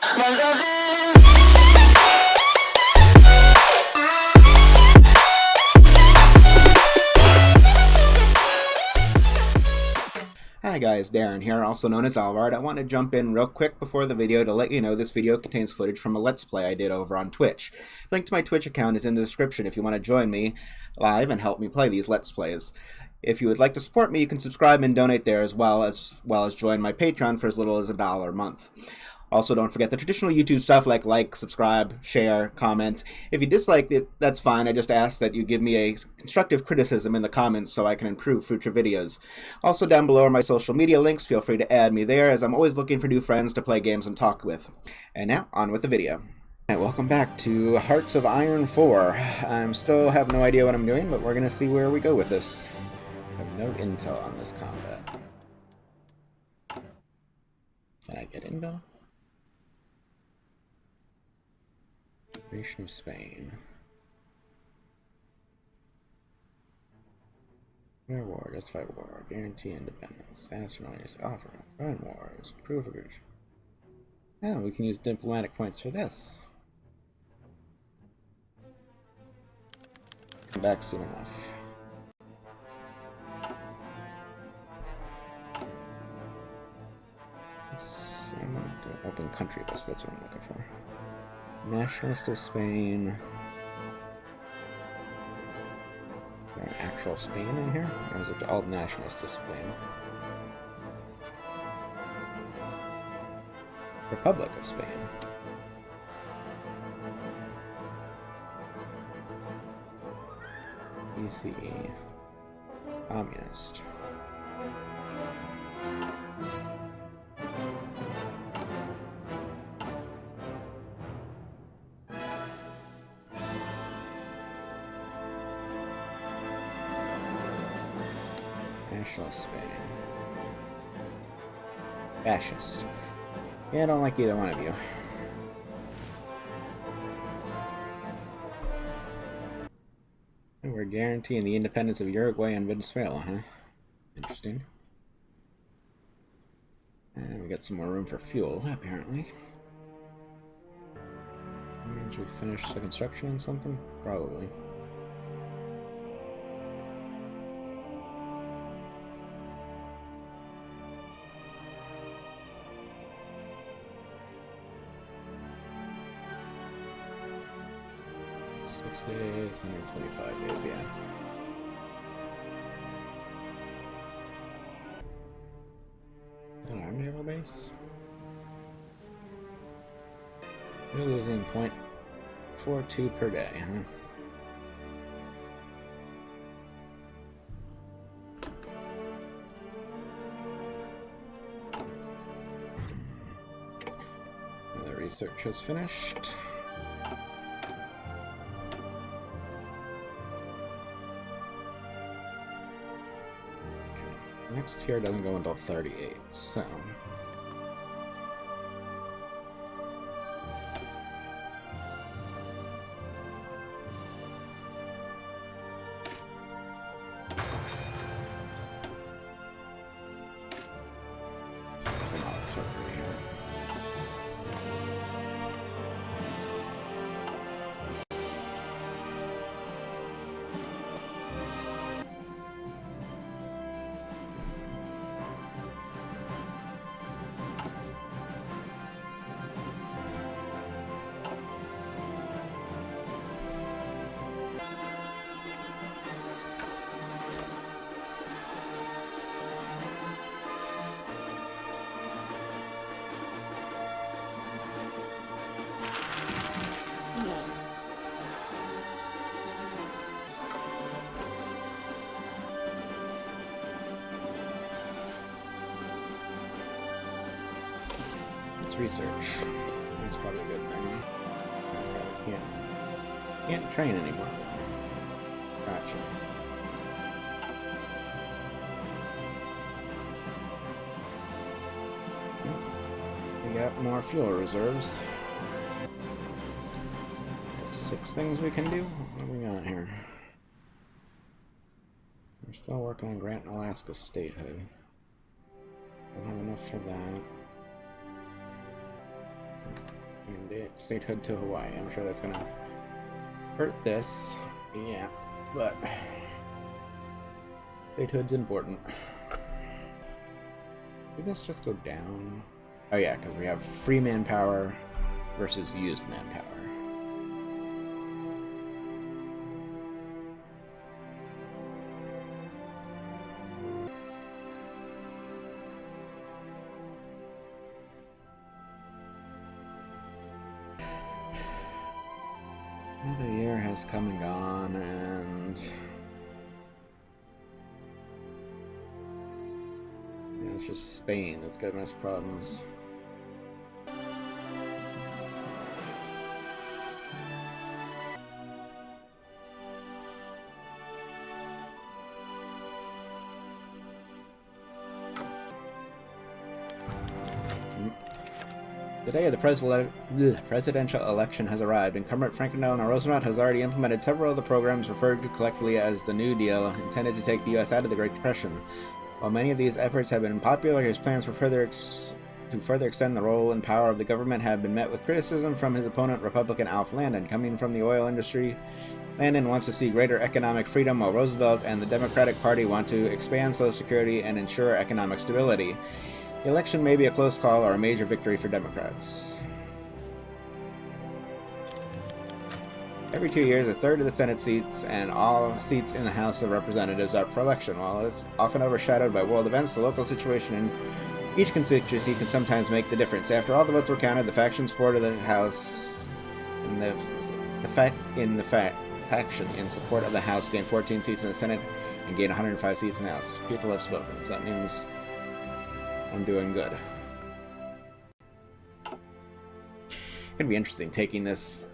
Hi guys, Darren here, also known as Alvard. I want to jump in real quick before the video to let you know this video contains footage from a Let's Play I did over on Twitch. Link to my Twitch account is in the description if you want to join me live and help me play these Let's Plays. If you would like to support me, you can subscribe and donate there as well as join my Patreon for as little as $1 a month. Also, don't forget the traditional YouTube stuff like, subscribe, share, comment. If you dislike it, that's fine. I just ask that you give me a constructive criticism in the comments so I can improve future videos. Also, down below are my social media links. Feel free to add me there, as I'm always looking for new friends to play games and talk with. And now, on with the video. Alright, welcome back to Hearts of Iron 4. I still have no idea what I'm doing, but we're going to see where we go with this. I have no intel on this combat. Can I get intel? Nation of Spain. Fair war, justify war, guarantee independence, asteroids, offer, join wars, prove agreement. Yeah, we can use diplomatic points for this. Come back soon enough. Let's see, I'm gonna do an open country list, that's what I'm looking for. Nationalist of Spain. Is there an actual Spain in here? Or is it all Nationalist of Spain? Republic of Spain. BCE. Communist. Nationalist Spain. Fascist. Yeah, I don't like either one of you. And we're guaranteeing the independence of Uruguay and Venezuela, huh? Interesting. And we got some more room for fuel, apparently. That means we finished the construction on something? Probably. Days, 125 days, yeah. An army naval base? We're losing 0.42 per day, huh? The research has finished. Next tier doesn't go until 38, so... Research. That's probably a good thing. Can't train anymore. Gotcha. We got more fuel reserves. Got 6 things we can do. What do we got here? We're still working on granting Alaska statehood. Don't have enough for that. And statehood to Hawaii. I'm sure that's gonna hurt this. Yeah, but statehood's important. Did this just go down? Oh yeah, because we have free manpower versus used manpower. Another year has come and gone, and it's just Spain that's giving us problems. The day of the presidential election has arrived, and Comrade Franklin Delano Roosevelt has already implemented several of the programs referred to collectively as the New Deal, intended to take the U.S. out of the Great Depression. While many of these efforts have been unpopular, his plans for further extend the role and power of the government have been met with criticism from his opponent, Republican Alf Landon. Coming from the oil industry, Landon wants to see greater economic freedom, while Roosevelt and the Democratic Party want to expand Social Security and ensure economic stability. The election may be a close call or a major victory for Democrats. Every 2 years, a third of the Senate seats and all seats in the House of Representatives are up for election. While it's often overshadowed by world events, the local situation in each constituency can sometimes make the difference. After all the votes were counted, the faction support of the House faction in support of the House gained 14 seats in the Senate and gained 105 seats in the House. People have spoken, so that means I'm doing good. It's gonna be interesting taking this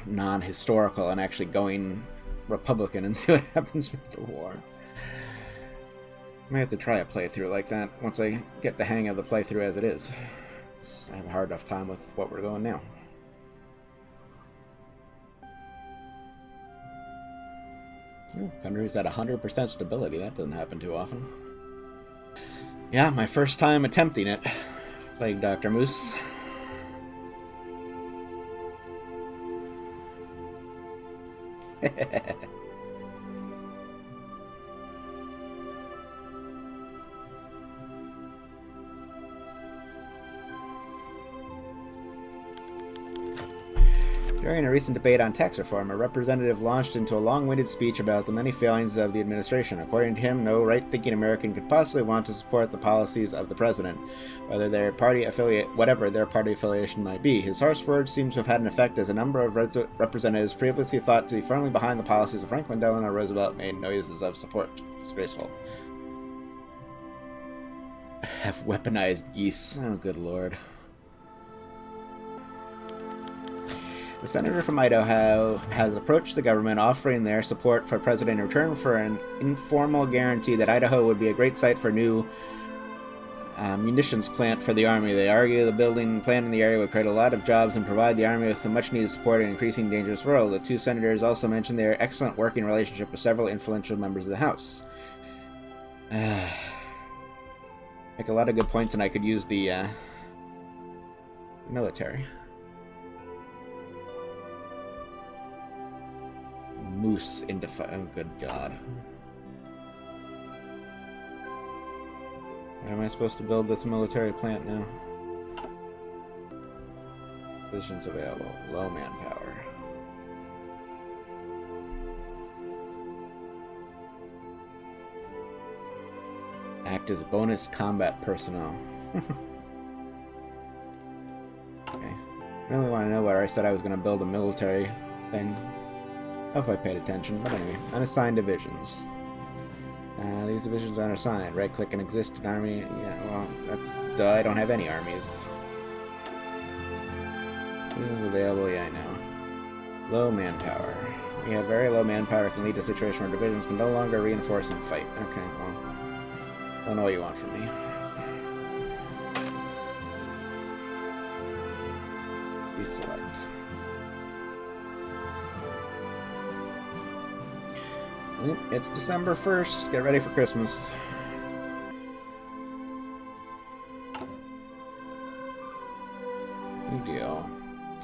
non-historical and actually going Republican and see what happens with the war. I might have to try a playthrough like that once I get the hang of the playthrough as it is. I have a hard enough time with what we're going now. Country's at 100% stability. That doesn't happen too often. Yeah, my first time attempting it. Plague Dr. Moose. During a recent debate on tax reform, a representative launched into a long-winded speech about the many failings of the administration. According to him, no right-thinking American could possibly want to support the policies of the president, whatever their party affiliation might be. His harsh words seem to have had an effect, as a number of representatives previously thought to be firmly behind the policies of Franklin Delano Roosevelt made noises of support. Disgraceful. Have weaponized geese. Oh, good lord. The senator from Idaho has approached the government, offering their support for President in return for an informal guarantee that Idaho would be a great site for a new munitions plant for the Army. They argue the building plant in the area would create a lot of jobs and provide the Army with some much-needed support in an increasingly dangerous world. The two senators also mentioned their excellent working relationship with several influential members of the House. Make a lot of good points, and I could use the military. Moose into oh, good god. Where am I supposed to build this military plant now? Positions available. Low manpower. Act as bonus combat personnel. Okay. I really want to know where I said I was going to build a military thing. I hope I paid attention, but anyway. Unassigned divisions. These divisions aren't assigned. Right-click an existing army. Yeah, well, that's duh. I don't have any armies. Who's available? Yeah, I know. Low manpower. We have very low manpower. Can lead to a situation where divisions can no longer reinforce and fight. Okay, well, I don't know what you want from me. Deselect. It's December 1st. Get ready for Christmas. New deal.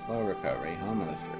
Slow recovery, home of the free.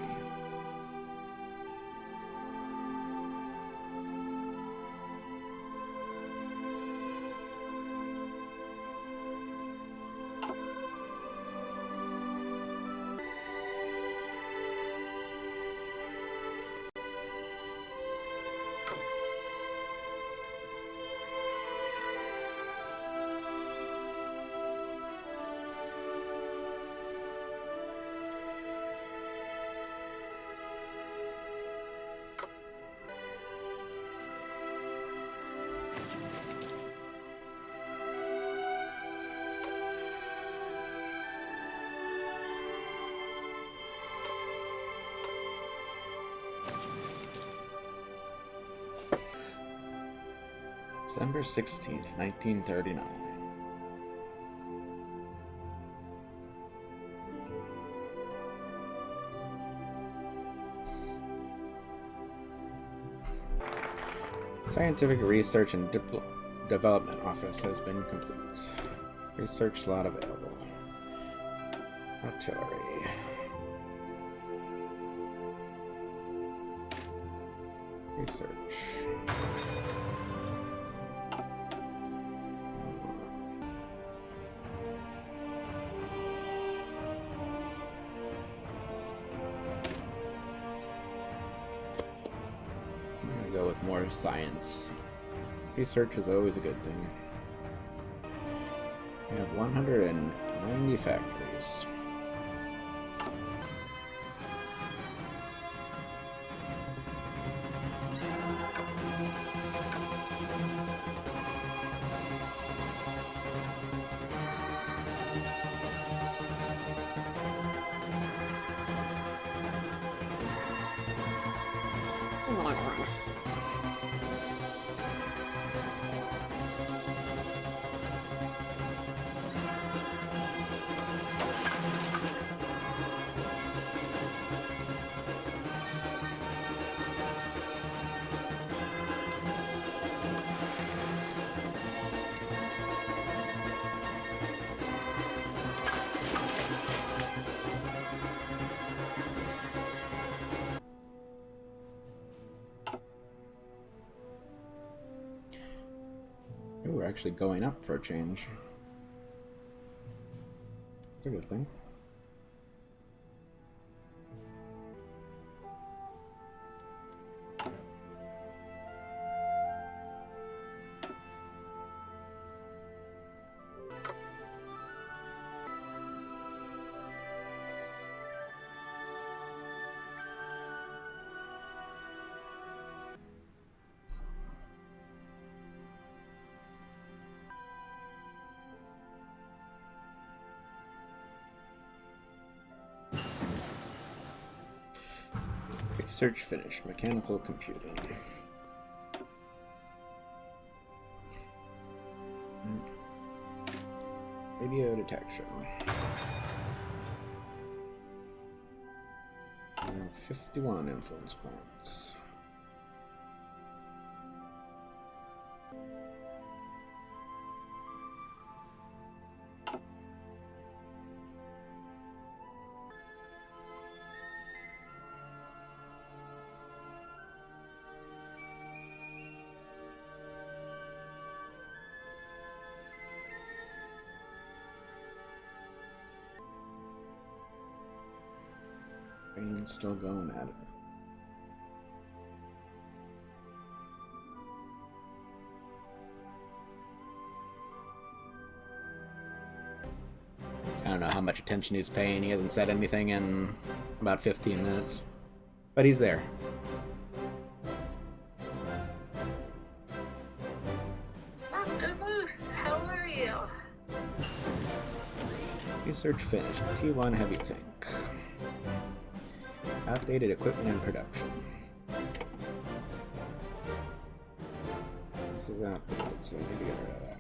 December 16th, 1939. Scientific Research and Development Office has been complete. Research slot available. Artillery. Research. Go with more science. Research is always a good thing. We have 190 factories. We're actually going up for a change. It's a good thing. Research finished. Mechanical computing. Radio detection. 51 influence points. Still going at it. I don't know how much attention he's paying. He hasn't said anything in about 15 minutes. But he's there. Dr. Moose, how are you? Research finished. T1 heavy tank. Outdated equipment and production. This is outdated, so I need to get rid of that.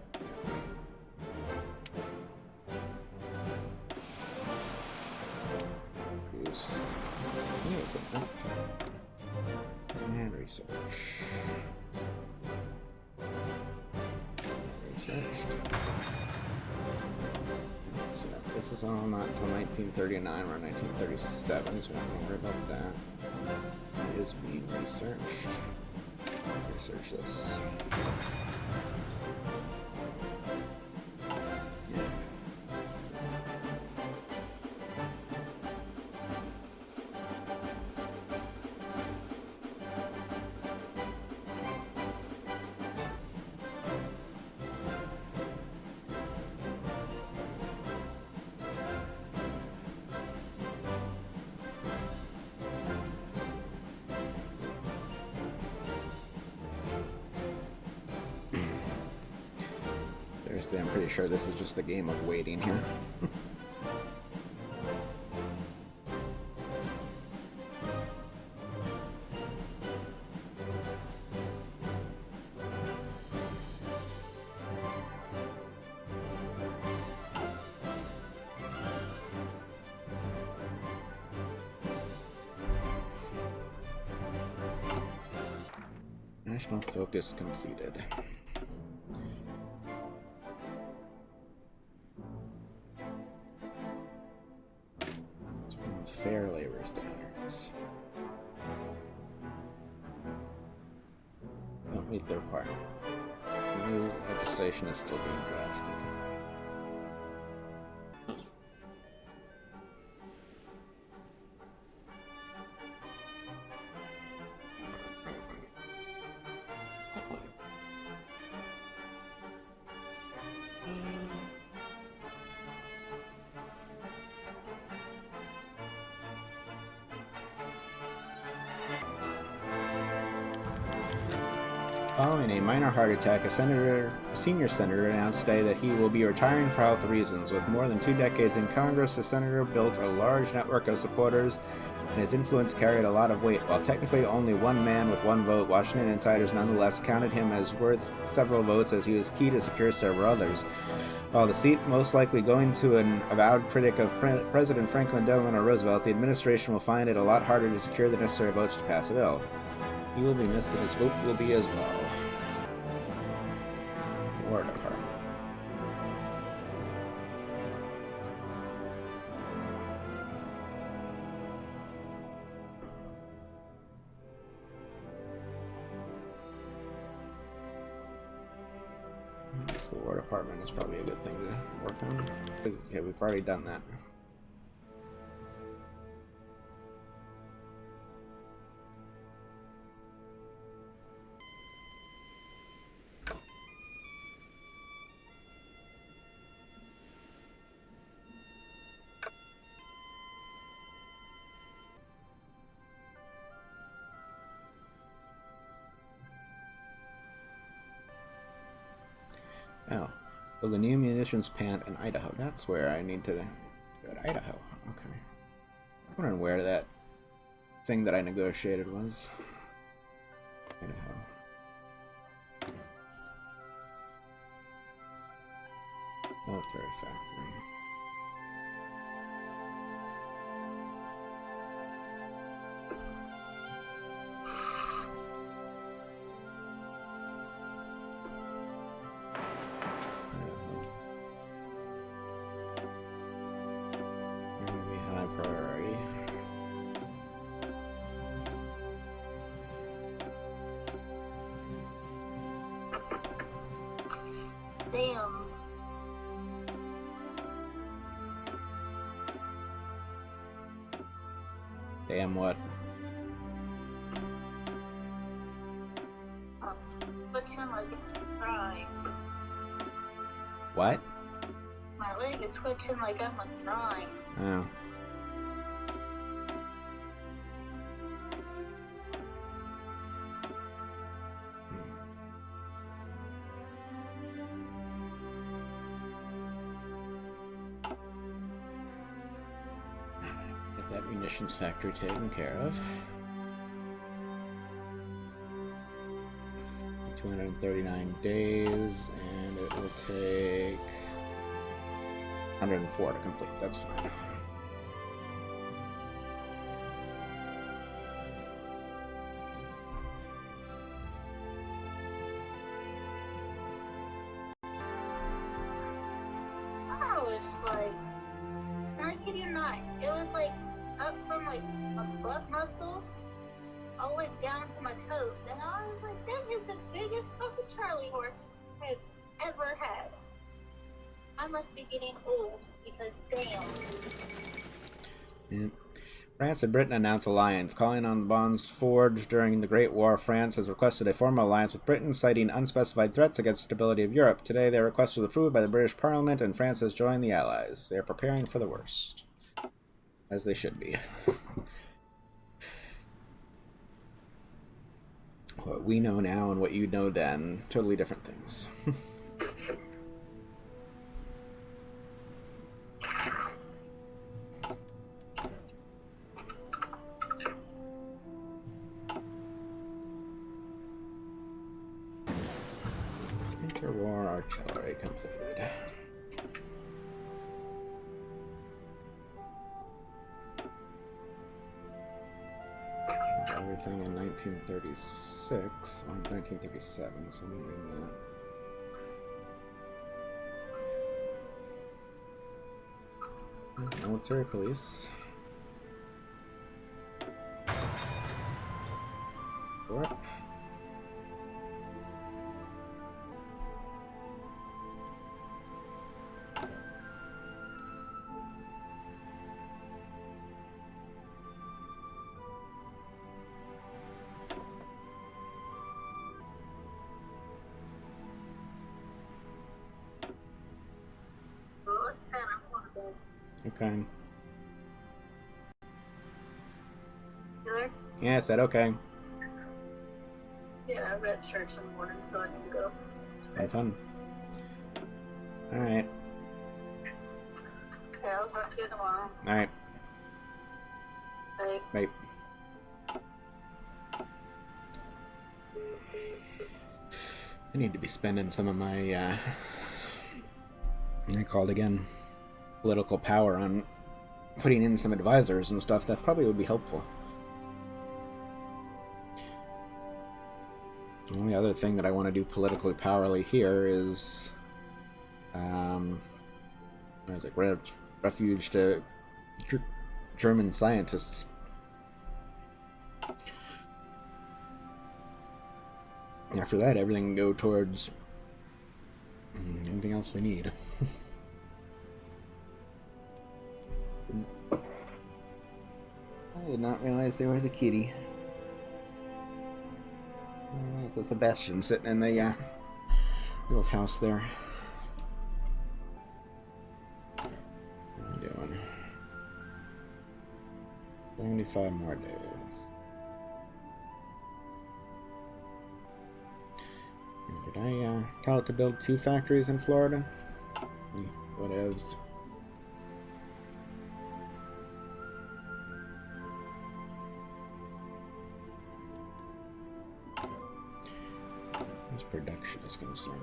Produce new equipment and research. Researched. So this is all not until 1939 or 1937, so we're not going to worry about that. It is being researched. Research this. Seriously, I'm pretty sure this is just a game of waiting here. National focus completed. Fair labor standards. Don't meet the requirement. New legislation is still being drafted. Following a minor heart attack, a senior senator announced today that he will be retiring for health reasons. With more than 2 decades in Congress, the senator built a large network of supporters, and his influence carried a lot of weight. While technically only one man with 1 vote, Washington insiders nonetheless counted him as worth several votes, as he was key to secure several others. While the seat most likely going to an avowed critic of President Franklin Delano Roosevelt, the administration will find it a lot harder to secure the necessary votes to pass a bill. He will be missed, and his vote will be as well. War Department. The War Department is probably a good thing to work on. Okay, we've already done that. Oh, well, the new munitions plant in Idaho. That's where I need to go to Idaho. Okay. I'm wondering where that thing that I negotiated was. Idaho. Military factory. Priority. Damn. Damn what? Twitching like it's crying. What? My leg is twitching like I'm crying. Oh. Get that munitions factory taken care of. 239 days, and it will take 104 to complete. That's fine. I was like, and I kid you not, it was like up from like my butt muscle all the way down to my toes. And I was like, that is the biggest fucking Charlie horse I've ever had. I must be getting old because damn. Yeah. France and Britain announced alliance. Calling on the bonds forged during the Great War, France has requested a formal alliance with Britain, citing unspecified threats against the stability of Europe. Today, their request was approved by the British Parliament, and France has joined the Allies. They are preparing for the worst. As they should be. What we know now and what you know then, totally different things. Interwar artillery completed. Everything in 1936 or 1937, so I'm reading that. Military police. What? Okay. You there? Yeah, I said okay. Yeah, I read church in the morning, so I need to go. Fun, fun. Alright. Okay, I'll talk to you tomorrow. Alright. Bye. Bye. I need to be spending some of my, I called again, political power on putting in some advisors and stuff. That probably would be helpful. The only other thing that I want to do politically powerly here is, what is it, refuge to German scientists. After that, everything can go towards anything else we need. I did not realize there was a kitty. There's Sebastian sitting in the old house there. What are we doing? 75 more days. Did I tell it to build 2 factories in Florida? Whatevs. As production is concerned,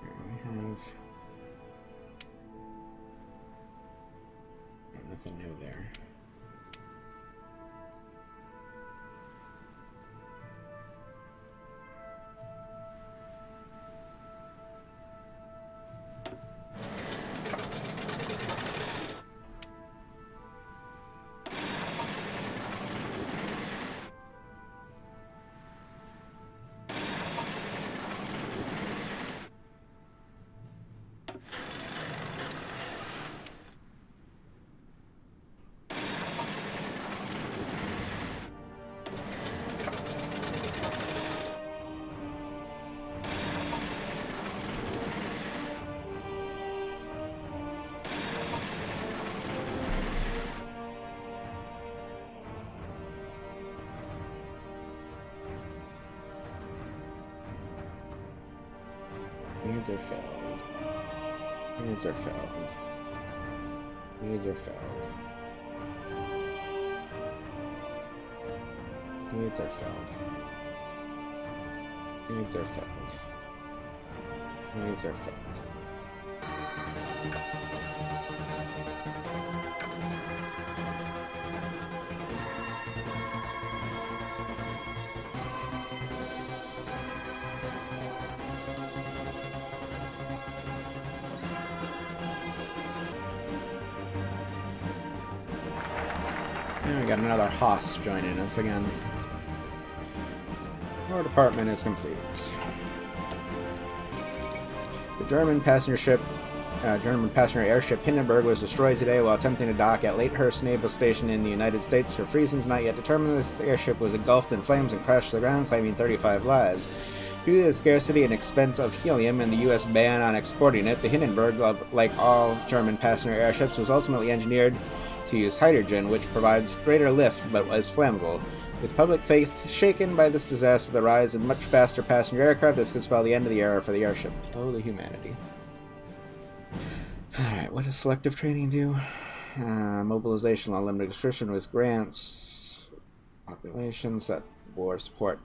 here we have nothing new there. Needs are failed. Needs are failed. Needs are failed. Needs are failed. Needs are failed. Needs are failed. And we got another Haas joining us again. War department is complete. The German passenger airship Hindenburg was destroyed today while attempting to dock at Latehurst Naval Station in the United States. For reasons not yet determined, this airship was engulfed in flames and crashed to the ground, claiming 35 lives. Due to the scarcity and expense of helium and the U.S. ban on exporting it, the Hindenburg, like all German passenger airships, was ultimately engineered to use hydrogen, which provides greater lift but was flammable. With public faith shaken by this disaster, the rise of much faster passenger aircraft, this could spell the end of the era for the airship. Oh, the humanity. Alright, what does selective training do? Mobilization, unlimited restriction with grants. Population, set war support,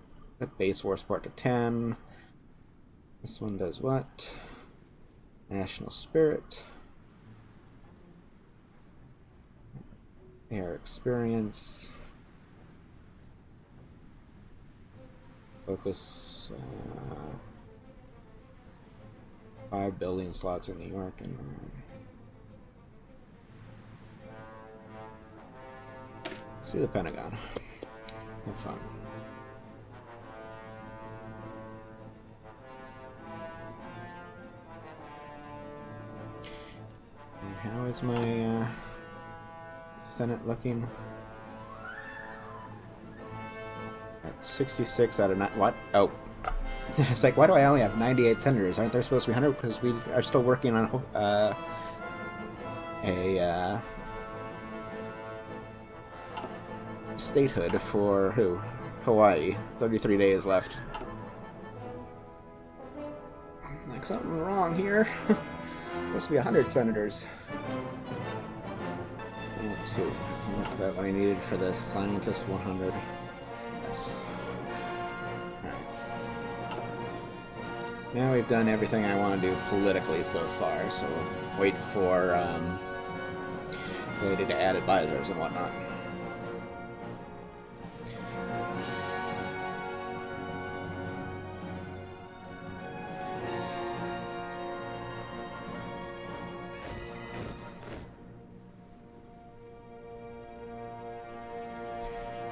base war support to 10. This one does what? National spirit. Air experience. Focus. 5 building slots in New York and see the Pentagon. Have fun. And how is my Senate looking? At 66 out of 9. What? Oh. It's like, why do I only have 98 senators? Aren't there supposed to be 100? Because we are still working on a statehood for who? Hawaii. 33 days left. Like something wrong here. Supposed to be 100 senators. Let's see. That what I needed for the scientist 100. Yes. Now we've done everything I want to do politically so far, so we'll wait for ability to add advisors and whatnot.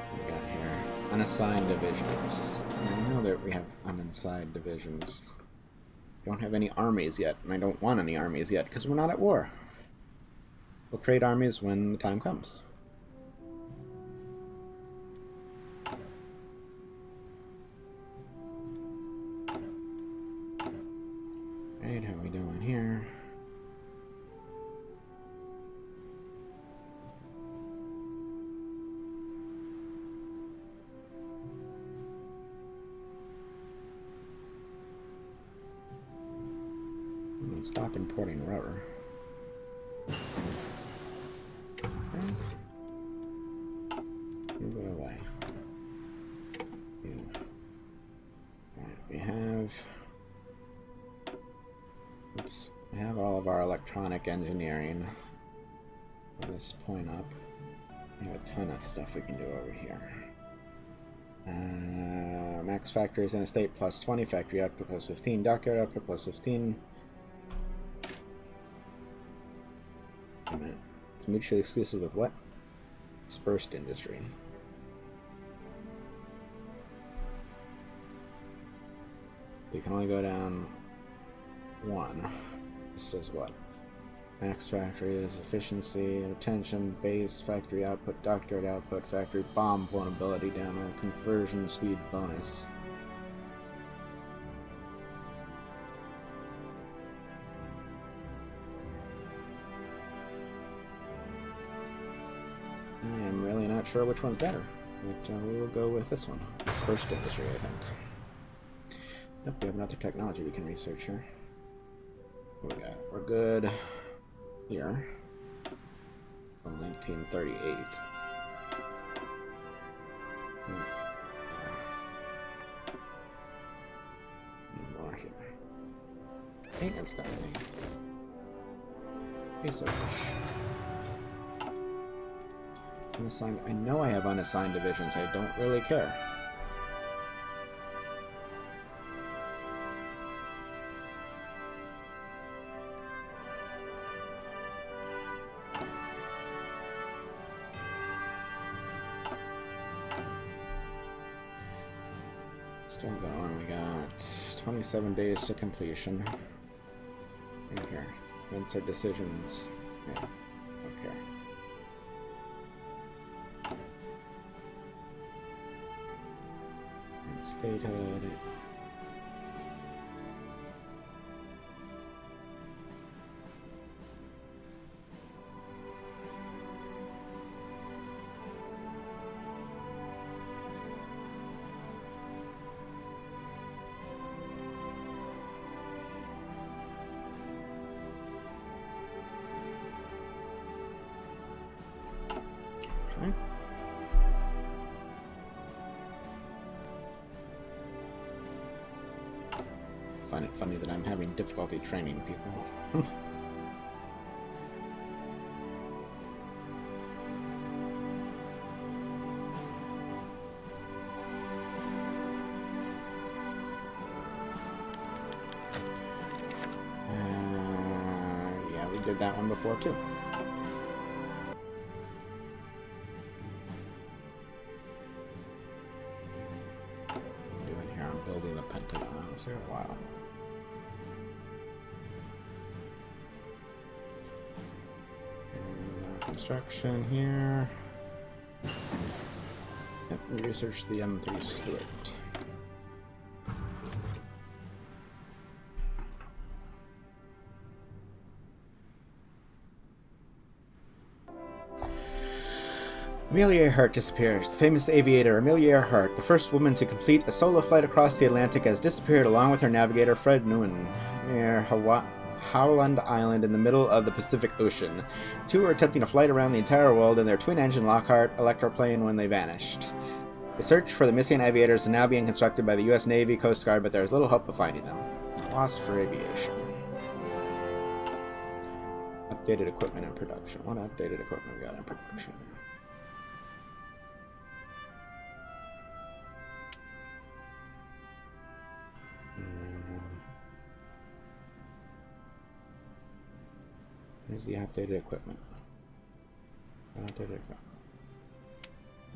What we got here? Unassigned divisions. I know that we have unassigned divisions. Don't have any armies yet, and I don't want any armies yet because we're not at war. We'll create armies when the time comes. Right, how are we doing here? And stop importing rubber. Okay. Move it away. Alright, we have all of our electronic engineering at this point up. We have a ton of stuff we can do over here. Max factories in a state plus 20, factory output plus 15, dockyard output plus 15. Wait a minute. It's mutually exclusive with what? Dispersed industry. We can only go down one. This does what? Max factory is efficiency, attention, base, factory output, dockyard output, factory bomb vulnerability down a conversion speed bonus. I am really not sure which one's better, but we will go with this one. First industry, I think. Yep, we have another technology we can research here. What we got? We're good here. From 1938. Need more here. Maintenance company. Research. Unassigned. I know I have unassigned divisions. I don't really care. Still going. We got 27 days to completion. In here. Insert decisions. Yeah. Okay. And statehood. Okay. Find it funny that I'm having difficulty training people. Yeah, we did that one before too. Doing here, I'm building the Pentagon. It's a while. Construction here. Yep, we researched the M3 Stuart. Amelia Earhart disappears. The famous aviator Amelia Earhart, the first woman to complete a solo flight across the Atlantic, has disappeared along with her navigator Fred Nguyen near Howland Island in the middle of the Pacific Ocean. The two were attempting a flight around the entire world in their twin-engine Lockhart Electroplane when they vanished. The search for the missing aviators is now being constructed by the U.S. Navy, Coast Guard, but there is little hope of finding them. Lost for aviation. Updated equipment in production. What updated equipment we got in production? Here's the outdated equipment. Outdated equipment.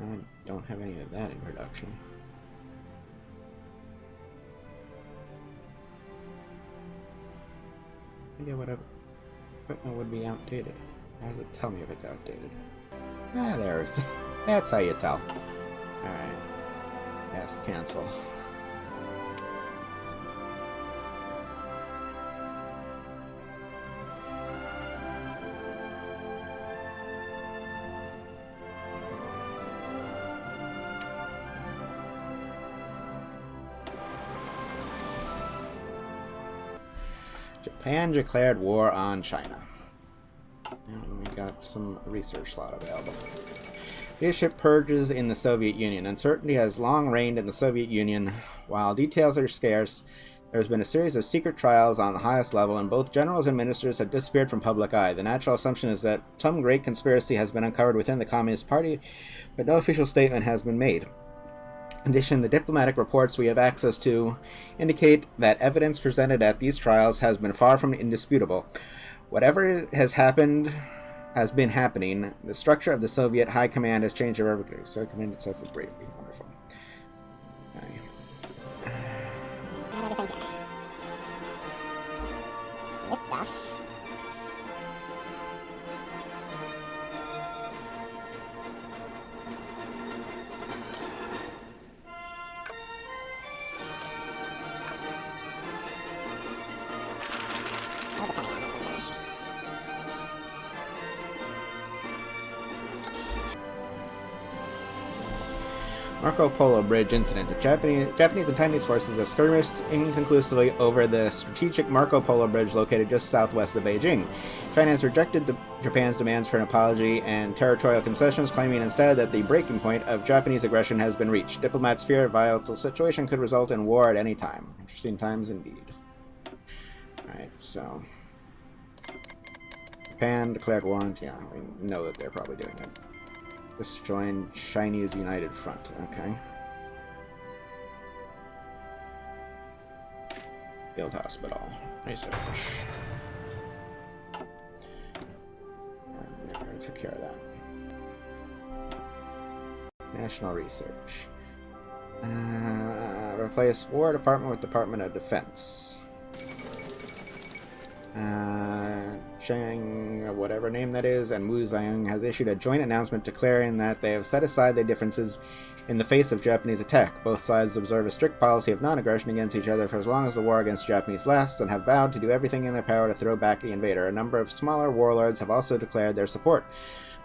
I don't have any of that in production. Idea what equipment would be outdated. How does it tell me if it's outdated? Ah, there's. That's how you tell. Alright. Yes, cancel. Japan declared war on China. And we got some research slot available. Airship purges in the Soviet Union. Uncertainty has long reigned in the Soviet Union. While details are scarce, there has been a series of secret trials on the highest level, and both generals and ministers have disappeared from public eye. The natural assumption is that some great conspiracy has been uncovered within the Communist Party, but no official statement has been made. In addition, the diplomatic reports we have access to indicate that evidence presented at these trials has been far from indisputable. Whatever has been happening, the structure of the Soviet High Command has changed irrevocably. So command itself is greatly wonderful. This stuff. Marco Polo Bridge incident. The Japanese and Chinese forces have skirmished inconclusively over the strategic Marco Polo Bridge located just southwest of Beijing. China has rejected Japan's demands for an apology and territorial concessions, claiming instead that the breaking point of Japanese aggression has been reached. Diplomats fear a volatile situation could result in war at any time. Interesting times indeed. Alright, so... Japan declared war on... Yeah, we know that they're probably doing it. Just joined Chinese United Front. Okay. Field Hospital. Research. And I took care of that. National Research. Replace War Department with Department of Defense. Chang, whatever name that is, and Wu Ziyang has issued a joint announcement declaring that they have set aside their differences in the face of Japanese attack. Both sides observe a strict policy of non-aggression against each other for as long as the war against Japanese lasts, and have vowed to do everything in their power to throw back the invader. A number of smaller warlords have also declared their support,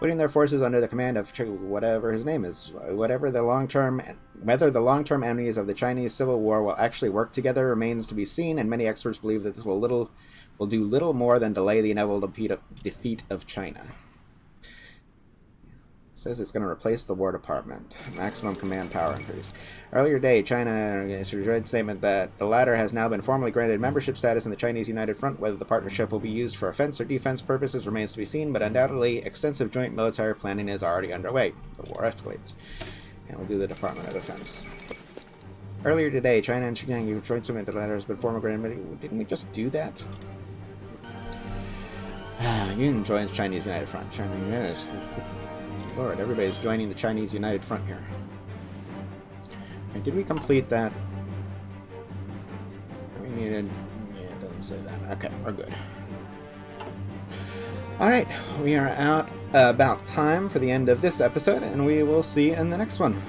putting their forces under the command of whatever his name is. Whether the long-term enemies of the Chinese Civil War will actually work together remains to be seen, and many experts believe that this will do little more than delay the inevitable defeat of China. It says it's going to replace the War Department. Maximum command power increase. Earlier today, China issued a joint statement that the latter has now been formally granted membership status in the Chinese United Front. Whether the partnership will be used for offense or defense purposes remains to be seen, but undoubtedly extensive joint military planning is already underway. The war escalates. And we'll do the Department of Defense. Earlier today, China and Xinjiang issued a joint statement that the latter has been formally granted. Didn't we just do that? Yun joins Chinese United Front. China, yes. Lord, everybody's joining the Chinese United Front here. Did we complete that? We needed... Yeah, it doesn't say that. Okay, we're good. Alright, we are out about time for the end of this episode, and we will see you in the next one.